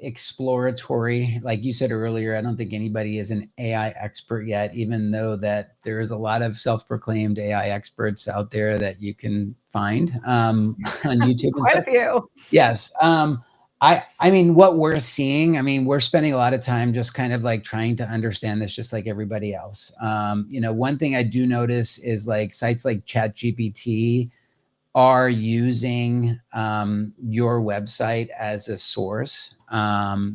exploratory. Like you said earlier, I don't think anybody is an AI expert yet, even though that there is a lot of self-proclaimed AI experts out there that you can find on YouTube. Quite a few. Yes. I mean, what we're seeing, we're spending a lot of time just kind of trying to understand this just like everybody else. One thing I do notice is sites like ChatGPT are using your website as a source.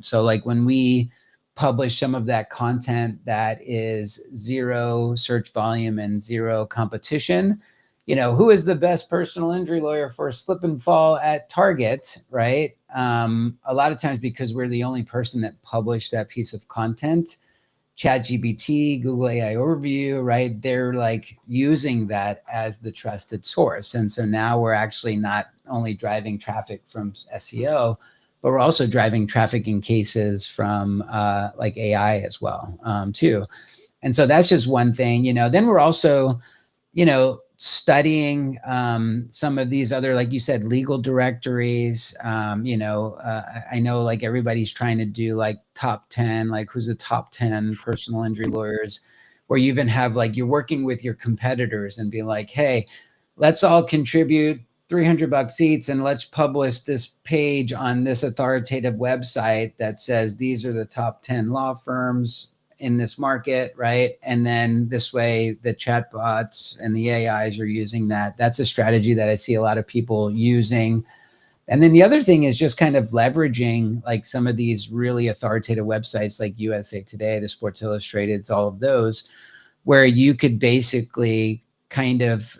So when we publish some of that content that is 0 search volume and 0 competition, who is the best personal injury lawyer for slip and fall at Target, right? A lot of times because we're the only person that published that piece of content, ChatGPT, Google AI Overview, right? They're using that as the trusted source. And so now we're actually not only driving traffic from SEO, but we're also driving traffic in cases from AI as well, too. And so that's just one thing, then we're also, studying some of these other, like you said, legal directories. I know everybody's trying to do top 10, who's the top 10 personal injury lawyers, where you even have you're working with your competitors and be like, hey, let's all contribute $300 each and let's publish this page on this authoritative website that says these are the top 10 law firms in this market, right? And then this way the chatbots and the AIs are using that. That's a strategy that I see a lot of people using. And then the other thing is just kind of leveraging some of these really authoritative websites like USA Today, the Sports Illustrated, all of those, where you could basically kind of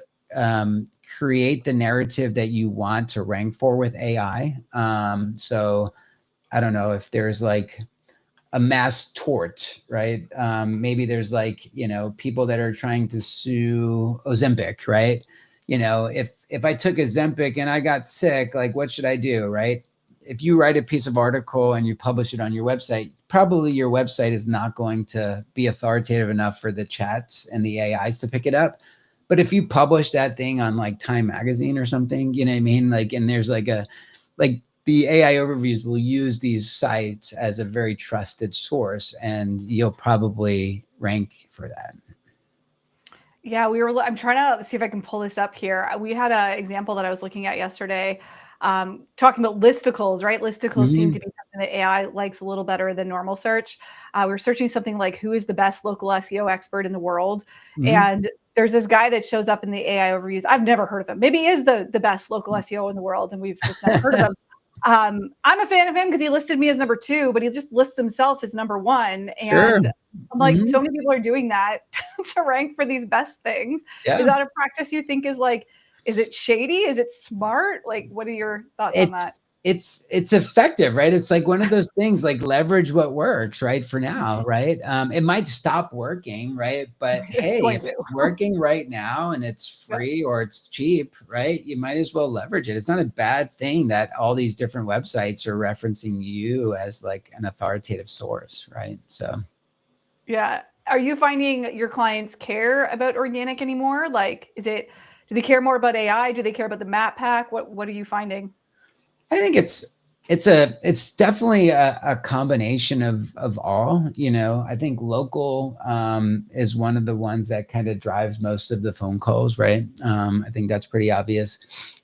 create the narrative that you want to rank for with AI. So I don't know if there's a mass tort, right? Maybe there's people that are trying to sue Ozempic, right? If I took Ozempic and I got sick, what should I do, right? If you write a piece of article and you publish it on your website, probably your website is not going to be authoritative enough for the chats and the AIs to pick it up. But if you publish that thing on Time Magazine or something, you know what I mean? And there's the AI overviews will use these sites as a very trusted source, and you'll probably rank for that. Yeah, I'm trying to see if I can pull this up here. We had an example that I was looking at yesterday, talking about listicles, right? Listicles seem to be something that AI likes a little better than normal search. We were searching something like who is the best local SEO expert in the world. And there's this guy that shows up in the AI overviews. I've never heard of him. Maybe he is the best local SEO in the world, and we've just never heard of him. I'm a fan of him because he listed me as number 2, but he just lists himself as number 1. And Sure. I'm like, so many people are doing that to rank for these best things. Yeah. Is that a practice you think is like, is it shady? Is it smart? Like, what are your thoughts on that? It's effective, right? It's like one of those things, like leverage what works, right? For now, right? It might stop working, right? But hey, if it's working right now and it's free or it's cheap, right? You might as well leverage it. It's not a bad thing that all these different websites are referencing you as like an authoritative source, right? So yeah. Are you finding your clients care about organic anymore? Like, do they care more about AI? Do they care about the map pack? What are you finding? I think it's definitely a combination of all, you know. I think local is one of the ones that kind of drives most of the phone calls, right? I think that's pretty obvious.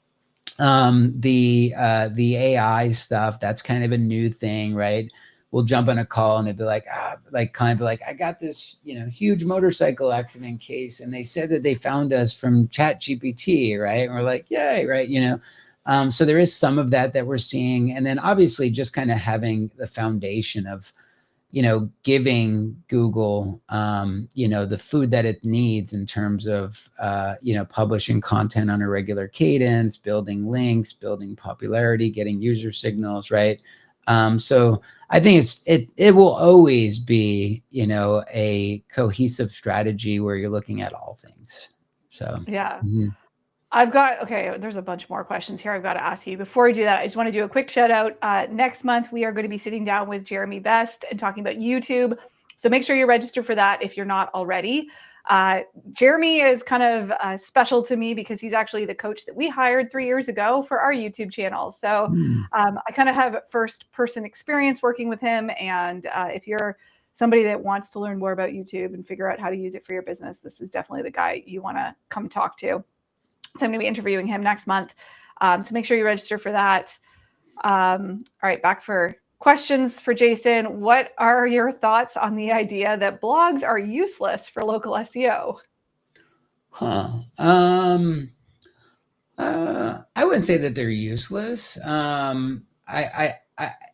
The AI stuff, that's kind of a new thing, right? We'll jump on a call and it'd be like, I got this, you know, huge motorcycle accident case, and they said that they found us from Chat GPT, right? And we're like, yay, right? You know. So there is some of that we're seeing. And then obviously just kind of having the foundation of, you know, giving Google, you know, the food that it needs in terms of, you know, publishing content on a regular cadence, building links, building popularity, getting user signals, right? So I think it will always be, you know, a cohesive strategy where you're looking at all things. So, yeah. There's a bunch more questions here I've got to ask you. Before we do that, I just want to do a quick shout out. Next month, we are going to be sitting down with Jeremy Best and talking about YouTube. So make sure you register for that if you're not already. Jeremy is kind of special to me because he's actually the coach that we hired 3 years ago for our YouTube channel. So I kind of have first person experience working with him. And if you're somebody that wants to learn more about YouTube and figure out how to use it for your business, this is definitely the guy you want to come talk to. So I'm going to be interviewing him next month. So make sure you register for that. All right, back for questions for Jason. What are your thoughts on the idea that blogs are useless for local SEO? I wouldn't say that they're useless. I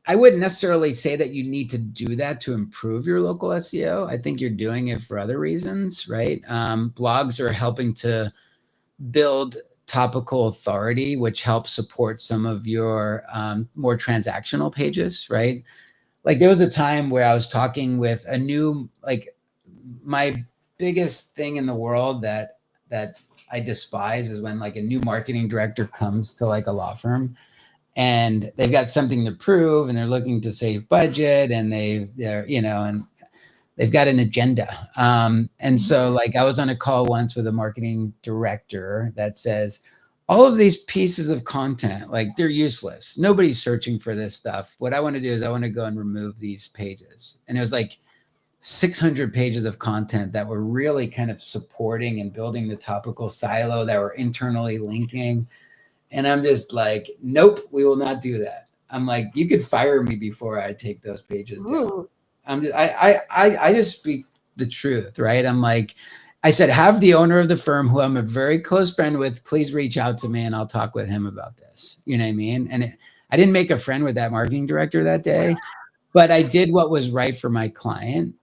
wouldn't necessarily say that you need to do that to improve your local SEO. I think you're doing it for other reasons, right? Blogs are helping to build topical authority, which helps support some of your more transactional pages, right? Like there was a time where I was talking with a new, like my biggest thing in the world that I despise is when like a new marketing director comes to like a law firm and they've got something to prove and they're looking to save budget and they're, you know, and they've got an agenda. And so like I was on a call once with a marketing director that says, all of these pieces of content, like they're useless. Nobody's searching for this stuff. What I want to do is I want to go and remove these pages. And it was like 600 pages of content that were really kind of supporting and building the topical silo that were internally linking. And I'm just like, nope, we will not do that. I'm like, you could fire me before I take those pages down. I just speak the truth, right? I'm like, I said, have the owner of the firm, who I'm a very close friend with, please reach out to me and I'll talk with him about this. You know what I mean? And I didn't make a friend with that marketing director that day, but I did what was right for my client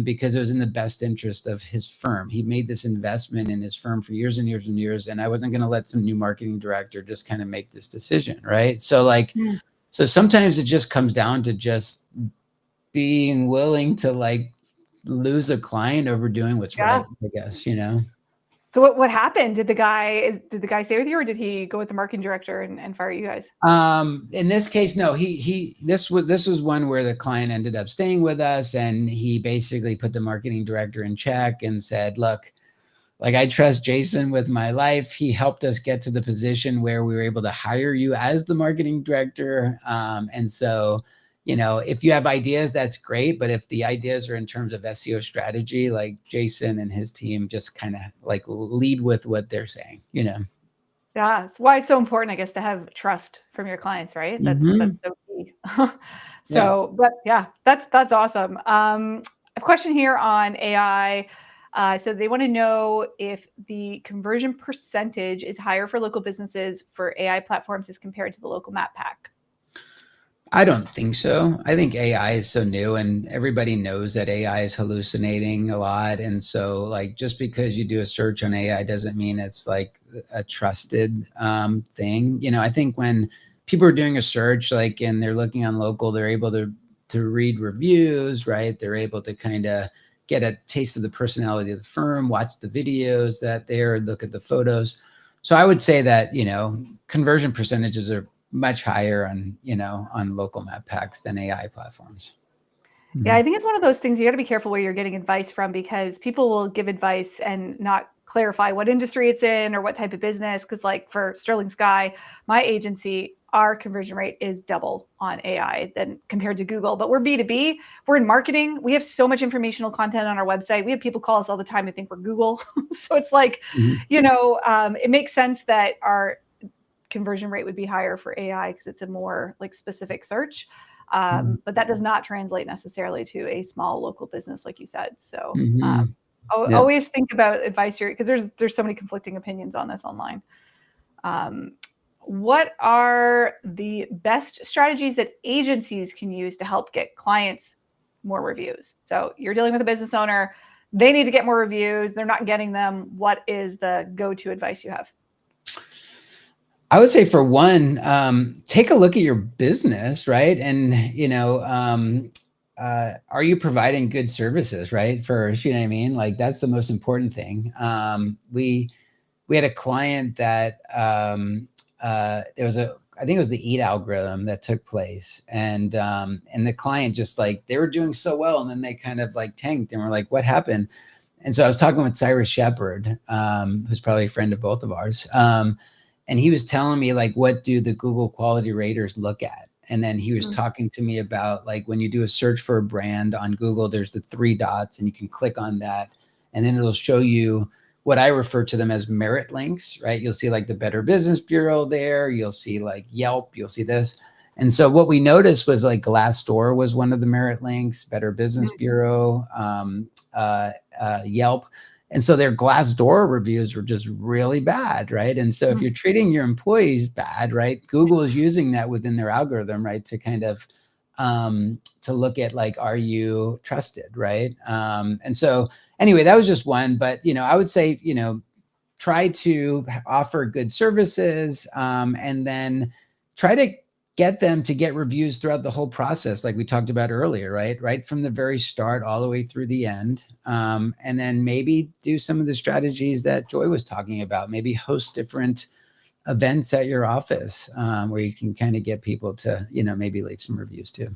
because it was in the best interest of his firm. He made this investment in his firm for years and years and years, and I wasn't going to let some new marketing director just kind of make this decision, right? So like, so sometimes it just comes down to just being willing to like lose a client over doing what's right, I guess, you know? So what happened? Did the guy stay with you, or did he go with the marketing director and fire you guys? In this case, no, this was one where the client ended up staying with us, and he basically put the marketing director in check and said, look, like I trust Jason with my life. He helped us get to the position where we were able to hire you as the marketing director. And so, you know, if you have ideas, that's great. But if the ideas are in terms of SEO strategy, like Jason and his team just kind of like lead with what they're saying, you know? Yeah. It's why it's so important, I guess, to have trust from your clients, right? That's so key. So, but yeah, that's awesome. A question here on AI. So they want to know if the conversion percentage is higher for local businesses for AI platforms as compared to the local map pack. I don't think so. I think AI is so new and everybody knows that AI is hallucinating a lot. And so like, just because you do a search on AI doesn't mean it's like a trusted thing. You know, I think when people are doing a search, like, and they're looking on local, they're able to read reviews, right? They're able to kind of get a taste of the personality of the firm, watch the videos that they're, look at the photos. So I would say that, you know, conversion percentages are much higher on, you know, on local map packs than AI platforms. Yeah, I think it's one of those things you got to be careful where you're getting advice from, because people will give advice and not clarify what industry it's in or what type of business. Because like for Sterling Sky, my agency, our conversion rate is double on AI than compared to Google. But we're B2B. We're in marketing. We have so much informational content on our website. We have people call us all the time to think we're Google. So it's like, you know, it makes sense that our conversion rate would be higher for AI because it's a more like specific search. But that does not translate necessarily to a small local business, like you said. So always think about advice here, because there's so many conflicting opinions on this online. What are the best strategies that agencies can use to help get clients more reviews? So you're dealing with a business owner, they need to get more reviews, they're not getting them. What is the go-to advice you have? I would say for one, take a look at your business, right? And, you know, are you providing good services, right? First, you know what I mean? Like that's the most important thing. We had a client that there was I think it was the EAT algorithm that took place, and the client just like, they were doing so well, and then they kind of like tanked, and we're like, what happened? And so I was talking with Cyrus Shepard, who's probably a friend of both of ours. And he was telling me like, what do the Google quality raters look at? And then he was talking to me about like, when you do a search for a brand on Google, there's the 3 dots and you can click on that. And then it'll show you what I refer to them as merit links, right? You'll see like the Better Business Bureau there. You'll see like Yelp, you'll see this. And so what we noticed was like Glassdoor was one of the merit links, Better Business Bureau, Yelp. And so their Glassdoor reviews were just really bad, right? And so if you're treating your employees bad, right, Google is using that within their algorithm, right, to kind of to look at like, are you trusted, right? And so anyway, that was just one. But you know, I would say, you know, try to offer good services, and then try to get them to get reviews throughout the whole process, like we talked about earlier, right from the very start all the way through the end. And then maybe do some of the strategies that Joy was talking about. Maybe host different events at your office, where you can kind of get people to, you know, maybe leave some reviews too.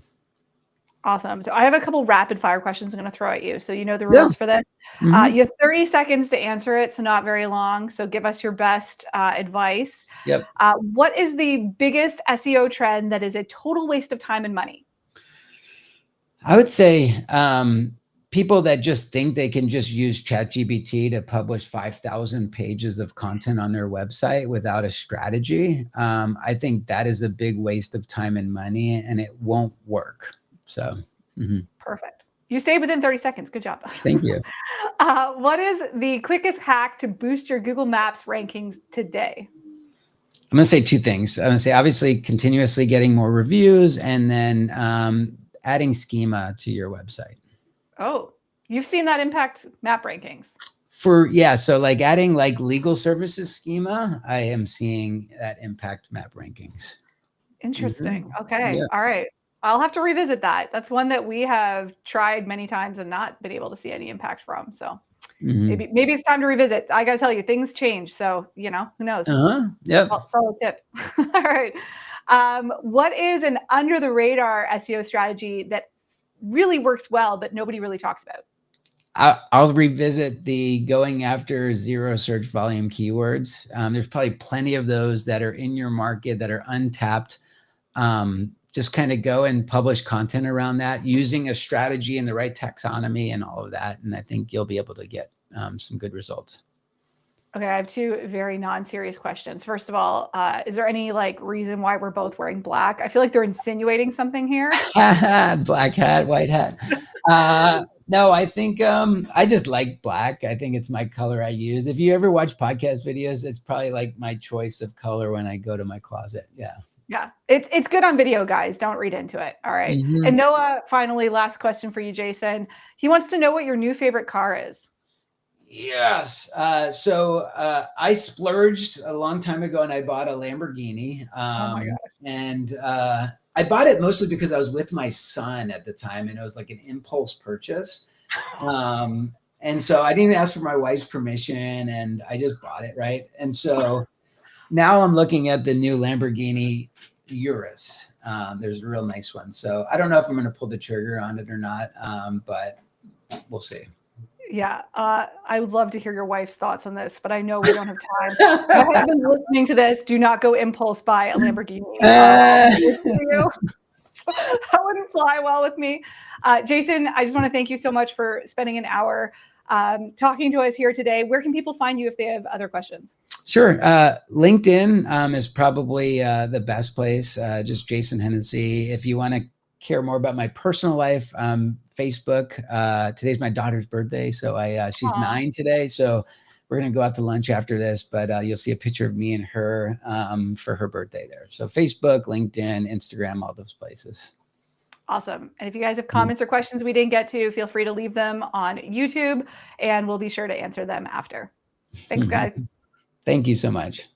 Awesome. So I have a couple rapid fire questions I'm going to throw at you. So you know the rules for this. You have 30 seconds to answer it, so not very long. So give us your best advice. Yep. What is the biggest SEO trend that is a total waste of time and money? I would say people that just think they can just use ChatGPT to publish 5,000 pages of content on their website without a strategy. I think that is a big waste of time and money, and it won't work. So, Perfect. You stayed within 30 seconds. Good job. Thank you. What is the quickest hack to boost your Google Maps rankings today? I'm going to say 2 things. I'm going to say, obviously, continuously getting more reviews, and then adding schema to your website. Oh, you've seen that impact map rankings. So like adding like legal services schema, I am seeing that impact map rankings. Interesting. Okay. All right. I'll have to revisit that. That's one that we have tried many times and not been able to see any impact from. So maybe it's time to revisit. I got to tell you, things change. So, you know, who knows? Yep. Solid tip. All right. What is an under the radar SEO strategy that really works well, but nobody really talks about? I'll revisit the going after 0 search volume keywords. There's probably plenty of those that are in your market that are untapped. Just kind of go and publish content around that using a strategy and the right taxonomy and all of that. And I think you'll be able to get some good results. Okay, I have 2 very non-serious questions. First of all, is there any like reason why we're both wearing black? I feel like they're insinuating something here. Black hat, white hat. No, I think I just like black. I think it's my color I use. If you ever watch podcast videos, it's probably like my choice of color when I go to my closet. Yeah. Yeah, it's good on video, guys. Don't read into it. All right. Mhm. And Noah, finally, last question for you, Jason. He wants to know what your new favorite car is. Yes. I splurged a long time ago and I bought a Lamborghini. Oh my God. And I bought it mostly because I was with my son at the time and it was like an impulse purchase. And so I didn't ask for my wife's permission and I just bought it. Right. And so now I'm looking at the new Lamborghini Urus. There's a real nice one. So I don't know if I'm going to pull the trigger on it or not, but we'll see. Yeah, I would love to hear your wife's thoughts on this, but I know we don't have time. My husband's listening to this. Do not go impulse buy a Lamborghini. That wouldn't fly well with me. Jason, I just want to thank you so much for spending an hour talking to us here today. Where can people find you if they have other questions? Sure. LinkedIn is probably the best place. Just Jason Hennessey. If you want to care more about my personal life, Facebook. Today's my daughter's birthday, so she's 9 today. So we're gonna go out to lunch after this, but you'll see a picture of me and her for her birthday there. So Facebook, LinkedIn, Instagram, all those places. Awesome. And if you guys have comments or questions we didn't get to, feel free to leave them on YouTube, and we'll be sure to answer them after. Thanks, guys. Thank you so much.